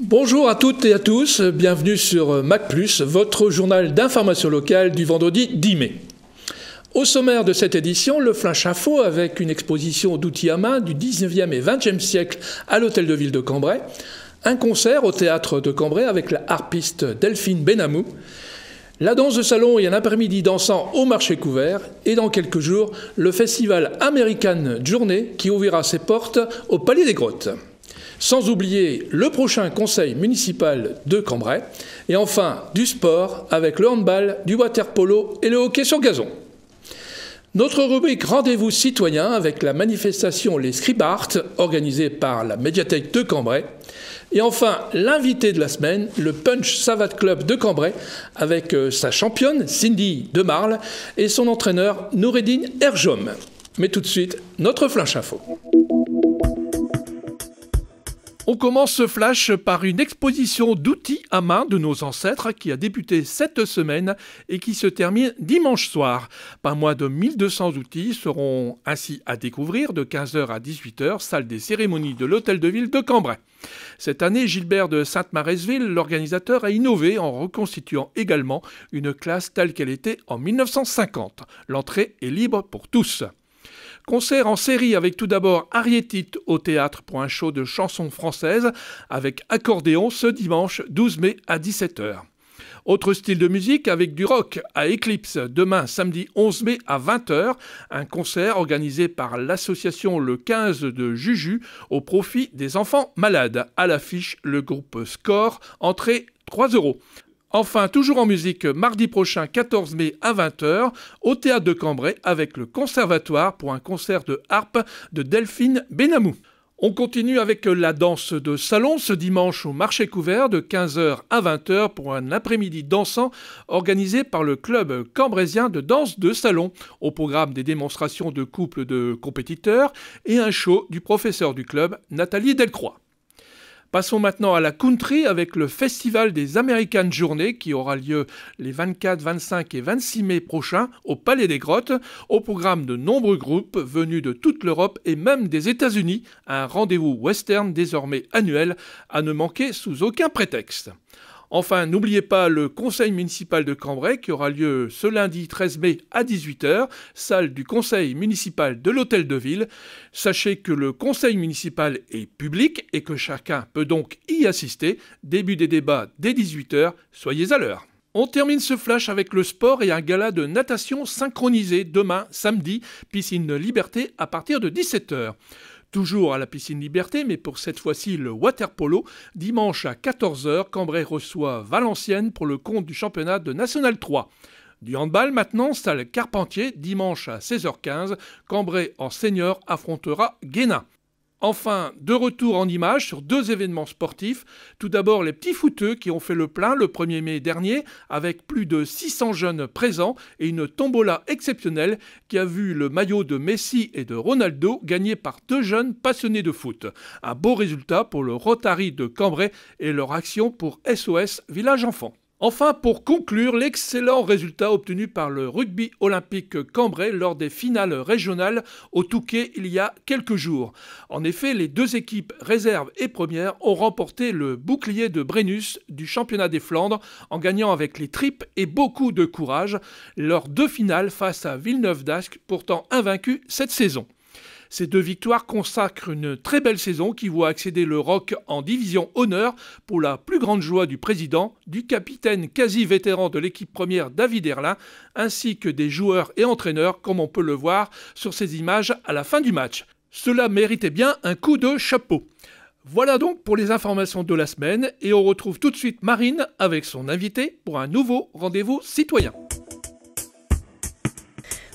Bonjour à toutes et à tous, bienvenue sur Mac+, votre journal d'information locale du vendredi 10 mai. Au sommaire de cette édition, le Flash Info avec une exposition d'outils à main du 19e et 20e siècle à l'Hôtel de Ville de Cambrai, un concert au Théâtre de Cambrai avec la harpiste Delphine Benamou, la danse de salon et un après-midi dansant au marché couvert, et dans quelques jours, le festival American Journey qui ouvrira ses portes au Palais des Grottes. Sans oublier le prochain conseil municipal de Cambrai, et enfin du sport avec le handball, du water-polo et le hockey sur gazon. Notre rubrique Rendez-vous citoyen avec la manifestation Les Scribart, organisée par la médiathèque de Cambrai. Et enfin, l'invité de la semaine, le Punch Savate Club de Cambrai, avec sa championne Cindy Demarle et son entraîneur Noureddine Erjom. Mais tout de suite, notre Flash Info. On commence ce flash par une exposition d'outils à main de nos ancêtres qui a débuté cette semaine et qui se termine dimanche soir. Pas moins de 1200 outils seront ainsi à découvrir de 15h à 18h, salle des cérémonies de l'Hôtel de Ville de Cambrai. Cette année, Gilbert de Sainte-Maresville, l'organisateur, a innové en reconstituant également une classe telle qu'elle était en 1950. L'entrée est libre pour tous. Concert en série avec tout d'abord Ariétite au théâtre pour un show de chansons françaises avec accordéon ce dimanche 12 mai à 17h. Autre style de musique avec du rock à Eclipse demain samedi 11 mai à 20h, un concert organisé par l'association Le 15 de Juju au profit des enfants malades. À l'affiche, le groupe Score, entrée 3 €. Enfin, toujours en musique, mardi prochain, 14 mai à 20h, au Théâtre de Cambrai avec le Conservatoire pour un concert de harpe de Delphine Benamou. On continue avec la danse de salon ce dimanche au marché couvert de 15h à 20h pour un après-midi dansant organisé par le club cambraisien de danse de salon. Au programme des démonstrations de couples de compétiteurs et un show du professeur du club, Nathalie Delcroix. Passons maintenant à la country avec le festival des American Journey qui aura lieu les 24, 25 et 26 mai prochains au Palais des Grottes. Au programme de nombreux groupes venus de toute l'Europe et même des États-Unis. Un rendez-vous western désormais annuel à ne manquer sous aucun prétexte. Enfin, n'oubliez pas le conseil municipal de Cambrai qui aura lieu ce lundi 13 mai à 18h, salle du conseil municipal de l'Hôtel de Ville. Sachez que le conseil municipal est public et que chacun peut donc y assister. Début des débats dès 18h, soyez à l'heure. On termine ce flash avec le sport et un gala de natation synchronisé demain, samedi, piscine Liberté à partir de 17h. Toujours à la piscine Liberté, mais pour cette fois-ci le water-polo. Dimanche à 14h, Cambrai reçoit Valenciennes pour le compte du championnat de National 3. Du handball maintenant, salle Carpentier, dimanche à 16h15. Cambrai en senior affrontera Guénin. Enfin, de retour en images sur deux événements sportifs. Tout d'abord, les petits footeux qui ont fait le plein le 1er mai dernier avec plus de 600 jeunes présents et une tombola exceptionnelle qui a vu le maillot de Messi et de Ronaldo gagné par deux jeunes passionnés de foot. Un beau résultat pour le Rotary de Cambrai et leur action pour SOS Village Enfants. Enfin, pour conclure, l'excellent résultat obtenu par le rugby olympique Cambrai lors des finales régionales au Touquet il y a quelques jours. En effet, les deux équipes réserves et premières ont remporté le bouclier de Brennus du championnat des Flandres en gagnant avec les tripes et beaucoup de courage leurs deux finales face à Villeneuve d'Ascq, pourtant invaincus cette saison. Ces deux victoires consacrent une très belle saison qui voit accéder le ROC en division honneur pour la plus grande joie du président, du capitaine quasi vétéran de l'équipe première David Erlin, ainsi que des joueurs et entraîneurs comme on peut le voir sur ces images à la fin du match. Cela méritait bien un coup de chapeau. Voilà donc pour les informations de la semaine et on retrouve tout de suite Marine avec son invité pour un nouveau rendez-vous citoyen.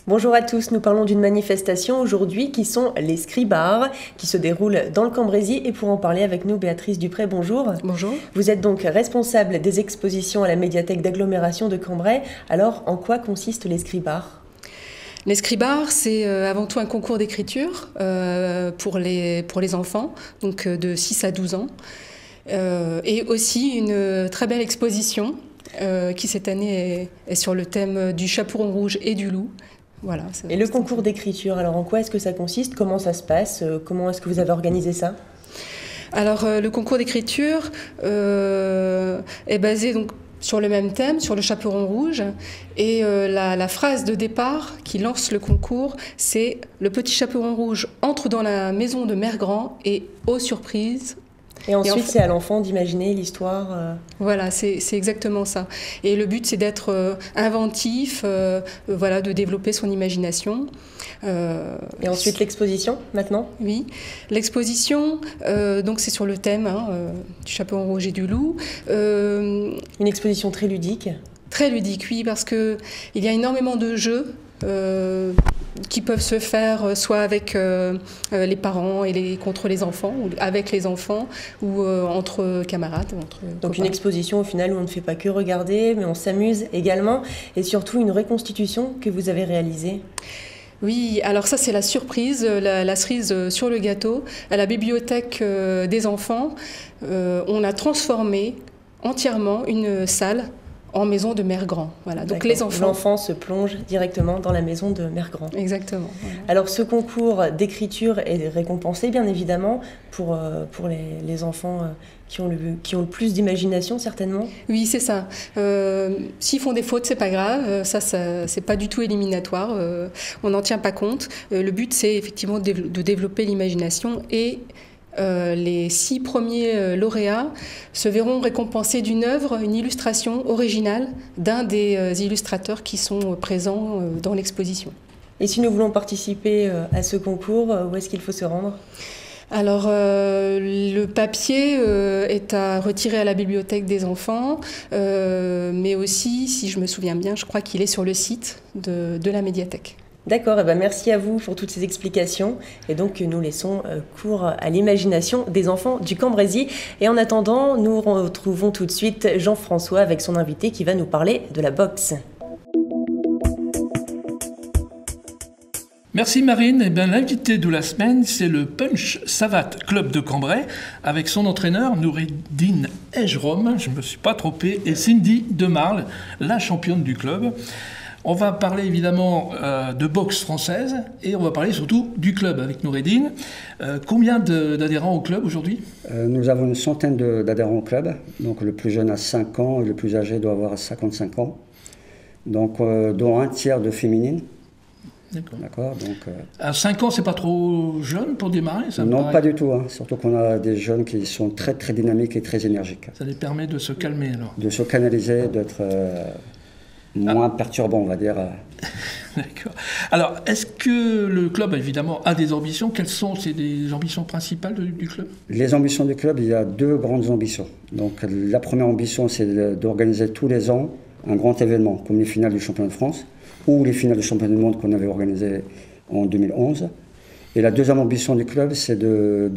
Bonjour à tous, nous parlons d'une manifestation aujourd'hui qui sont les Scribart, qui se déroulent dans le Cambrésis. Et pour en parler avec nous, Béatrice Dupré, bonjour. Bonjour. Vous êtes donc responsable des expositions à la médiathèque d'agglomération de Cambrai. Alors, en quoi consistent les Scribart ? Les Scribart, c'est avant tout un concours d'écriture pour les enfants, donc de 6 à 12 ans. Et aussi une très belle exposition qui cette année est sur le thème du chaperon rouge et du loup. Voilà, et le concours d'écriture, alors en quoi est-ce que ça consiste? Comment ça se passe? Comment est-ce que vous avez organisé ça? Alors le concours d'écriture est basé donc sur le même thème, sur le chaperon rouge. Et la phrase de départ qui lance le concours, c'est « Le petit chaperon rouge entre dans la maison de Mère Grand et, ô surprise !» Et ensuite, c'est à l'enfant d'imaginer l'histoire. Voilà, c'est exactement ça. Et le but, c'est d'être inventif, voilà, de développer son imagination. Et ensuite, l'exposition, maintenant? Oui, l'exposition, donc c'est sur le thème du chaperon rouge et du loup. Une exposition très ludique. Très ludique, oui, parce qu'il y a énormément de jeux qui peuvent se faire soit avec les parents et contre les enfants, ou avec les enfants, ou entre camarades. Donc une exposition au final où on ne fait pas que regarder, mais on s'amuse également, et surtout une reconstitution que vous avez réalisée. Oui, alors ça c'est la surprise, la cerise sur le gâteau. À la bibliothèque des enfants, on a transformé entièrement une salle en maison de Mère Grand. Voilà. Donc les enfants... L'enfant se plonge directement dans la maison de Mère Grand. Exactement. Voilà. Alors ce concours d'écriture est récompensé bien évidemment pour les enfants qui ont le plus d'imagination certainement. Oui, c'est ça. S'ils font des fautes, c'est pas grave. Ça c'est pas du tout éliminatoire. On n'en tient pas compte. Le but c'est effectivement de développer l'imagination et les 6 premiers lauréats se verront récompensés d'une œuvre, une illustration originale d'un des illustrateurs qui sont présents dans l'exposition. Et si nous voulons participer à ce concours, où est-ce qu'il faut se rendre ? Alors, le papier est à retirer à la bibliothèque des enfants, mais aussi, si je me souviens bien, je crois qu'il est sur le site de la médiathèque. D'accord, et merci à vous pour toutes ces explications. Et donc, nous laissons cours à l'imagination des enfants du Cambrésis. Et en attendant, nous retrouvons tout de suite Jean-François avec son invité qui va nous parler de la boxe. Merci Marine. L'invité de la semaine, c'est le Punch Savate Club de Cambrai, avec son entraîneur Noureddine Ejrom, je ne me suis pas trompé, et Cindy Demarle, la championne du club. On va parler évidemment de boxe française et on va parler surtout du club avec Noureddine. Combien d'adhérents au club aujourd'hui ? Nous avons une centaine d'adhérents au club. Donc le plus jeune a 5 ans et le plus âgé doit avoir 55 ans. Donc dont un tiers de féminines. D'accord. Donc, à 5 ans, c'est pas trop jeune pour démarrer ça Non, pas du tout. Surtout qu'on a des jeunes qui sont très très dynamiques et très énergiques. Ça les permet de se calmer alors ? De se canaliser, d'être... moins perturbant, on va dire. D'accord. Alors, est-ce que le club, évidemment, a des ambitions ? Quelles sont les ambitions principales du club ? Les ambitions du club, il y a 2 grandes ambitions. Donc, la première ambition, c'est d'organiser tous les ans un grand événement, comme les finales du championnat de France ou les finales du championnat du monde qu'on avait organisées en 2011. Et la deuxième ambition du club, c'est de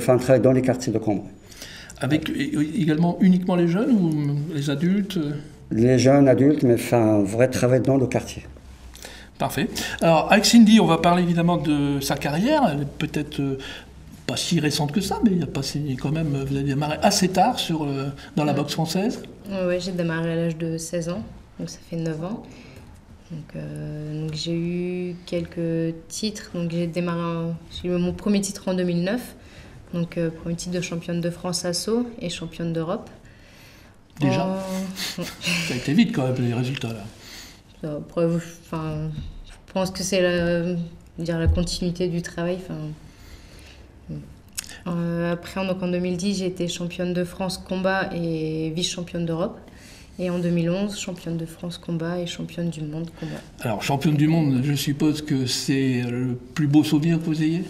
faire un travail dans les quartiers de Cambrai. Avec également uniquement les jeunes ou les adultes ? Les jeunes, adultes, mais faire un vrai travail dans le quartier. Parfait. Alors, avec Cindy, on va parler évidemment de sa carrière. Elle est peut-être pas si récente que ça, mais il a passé quand même, vous avez démarré assez tard dans la boxe française. Oui, j'ai démarré à l'âge de 16 ans, donc ça fait 9 ans. Donc j'ai eu quelques titres. Donc j'ai eu mon premier titre en 2009, donc premier titre de championne de France assaut et championne d'Europe. Déjà Ça a été vite quand même, les résultats là. Après, je pense que c'est la continuité du travail. Après, donc en 2010, j'ai été championne de France combat et vice-championne d'Europe. Et en 2011, championne de France combat et championne du monde combat. Alors, championne du monde, je suppose que c'est le plus beau souvenir que vous ayez ?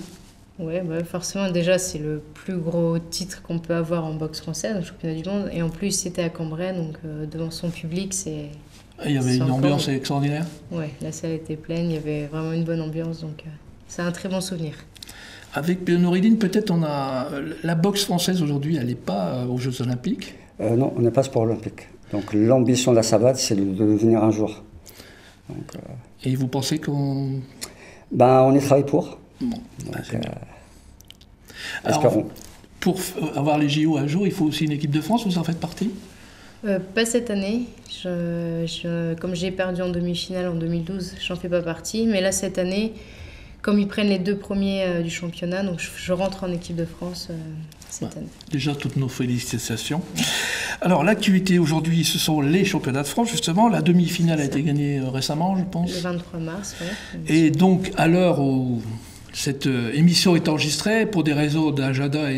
Oui, forcément, déjà, c'est le plus gros titre qu'on peut avoir en boxe française, le championnat du monde. Et en plus, c'était à Cambrai, donc devant son public, c'est... Il y avait une ambiance extraordinaire ? Oui, la salle était pleine, il y avait vraiment une bonne ambiance, donc c'est un très bon souvenir. Avec Noureddine, peut-être la boxe française aujourd'hui, elle n'est pas aux Jeux Olympiques ? Non, on n'est pas sport olympique. Donc l'ambition de la Savate, c'est de devenir un jour. Donc, et vous pensez qu'on... on y travaille pour. Bon, donc, alors, pour avoir les JO un jour, il faut aussi une équipe de France, vous en faites partie ? Pas cette année. Comme j'ai perdu en demi-finale en 2012, j'en fais pas partie. Mais là, cette année, comme ils prennent les 2 premiers du championnat, donc je rentre en équipe de France cette année. Déjà, toutes nos félicitations. Alors, l'activité aujourd'hui, ce sont les championnats de France, justement. La demi-finale a été gagnée récemment, je pense. Le 23 mars, oui. Et donc, à l'heure où cette émission est enregistrée, pour des raisons d'agenda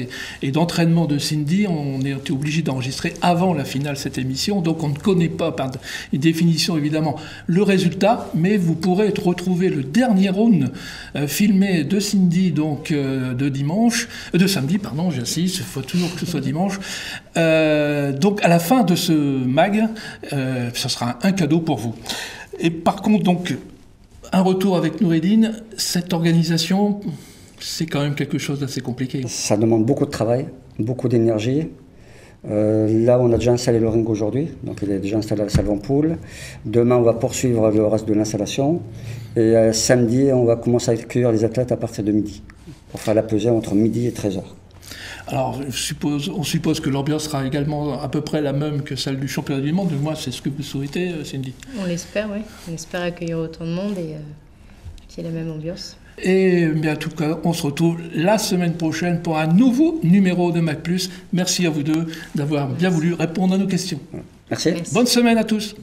et d'entraînement de Cindy, on est obligé d'enregistrer avant la finale cette émission. Donc, on ne connaît pas, par définition évidemment, le résultat, mais vous pourrez retrouver le dernier round filmé de Cindy, donc de samedi, pardon, j'insiste, il faut toujours que ce soit dimanche. Donc, à la fin de ce mag, ça sera un cadeau pour vous. Et par contre, donc, un retour avec Noureddine, cette organisation, c'est quand même quelque chose d'assez compliqué. Ça demande beaucoup de travail, beaucoup d'énergie. Là, on a déjà installé le ring aujourd'hui, donc il est déjà installé à la salle en poule. Demain, on va poursuivre le reste de l'installation. Et samedi, on va commencer à accueillir les athlètes à partir de midi, pour faire la pesée entre midi et 13h. Alors, on suppose que l'ambiance sera également à peu près la même que celle du championnat du monde. Moi, c'est ce que vous souhaitez, Cindy. On l'espère, oui. On espère accueillir autant de monde et qu'il y ait la même ambiance. Et bien, en tout cas, on se retrouve la semaine prochaine pour un nouveau numéro de Mac+. Merci à vous deux d'avoir bien voulu répondre à nos questions. Merci. Bonne semaine à tous.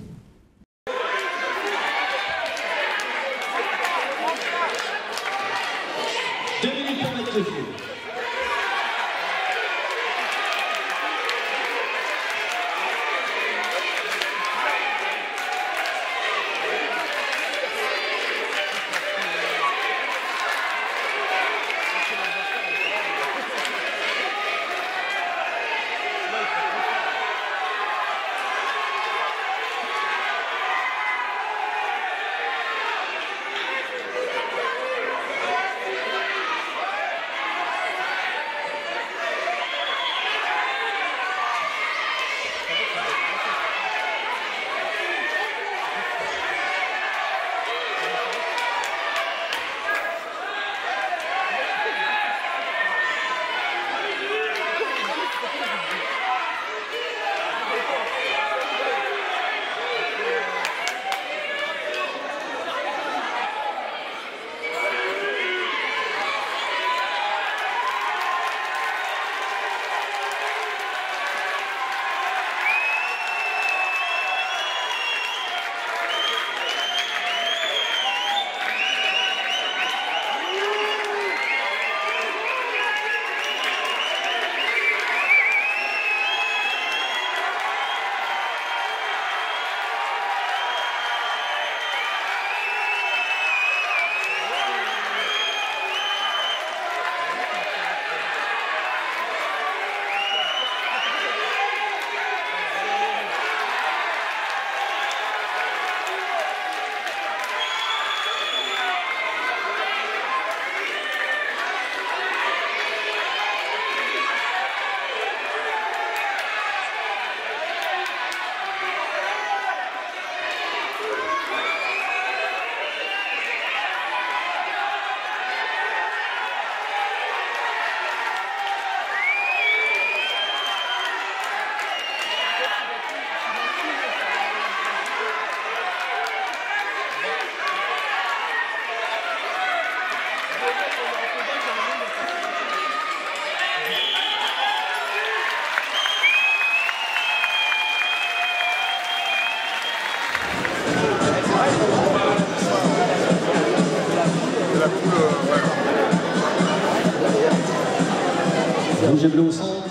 Rouge et bleu au centre.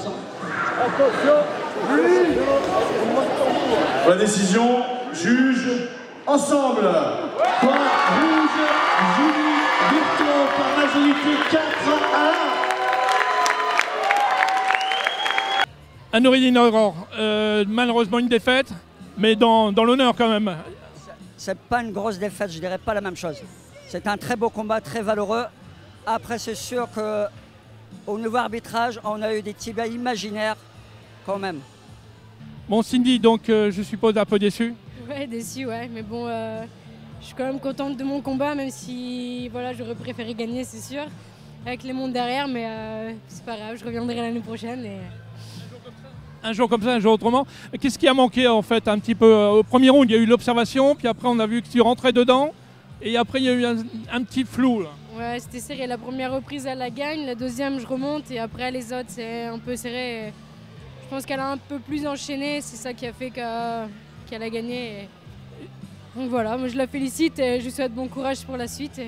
Attention. La décision, juge ensemble. Point rouge, Julie Burton par majorité 4-1. Noureddine Aurore, malheureusement une défaite, mais dans l'honneur quand même. C'est pas une grosse défaite, je dirais pas la même chose. C'est un très beau combat, très valeureux. Après, c'est sûr qu'au niveau arbitrage, on a eu des tibias imaginaires quand même. Bon, Cindy, donc je suppose un peu déçu. Ouais, déçu, ouais. Mais bon, je suis quand même contente de mon combat, même si voilà, j'aurais préféré gagner, c'est sûr, avec les mondes derrière. Mais c'est pas grave, je reviendrai l'année prochaine. un jour comme ça, un jour autrement. Qu'est-ce qui a manqué en fait un petit peu? Au premier round, il y a eu l'observation, puis après on a vu que tu rentrais dedans, et après il y a eu un petit flou là. Ouais, c'était serré. La première reprise, elle la gagne, la deuxième, je remonte, et après les autres, c'est un peu serré. Je pense qu'elle a un peu plus enchaîné, c'est ça qui a fait qu'elle a gagné. Donc voilà, moi je la félicite et je lui souhaite bon courage pour la suite.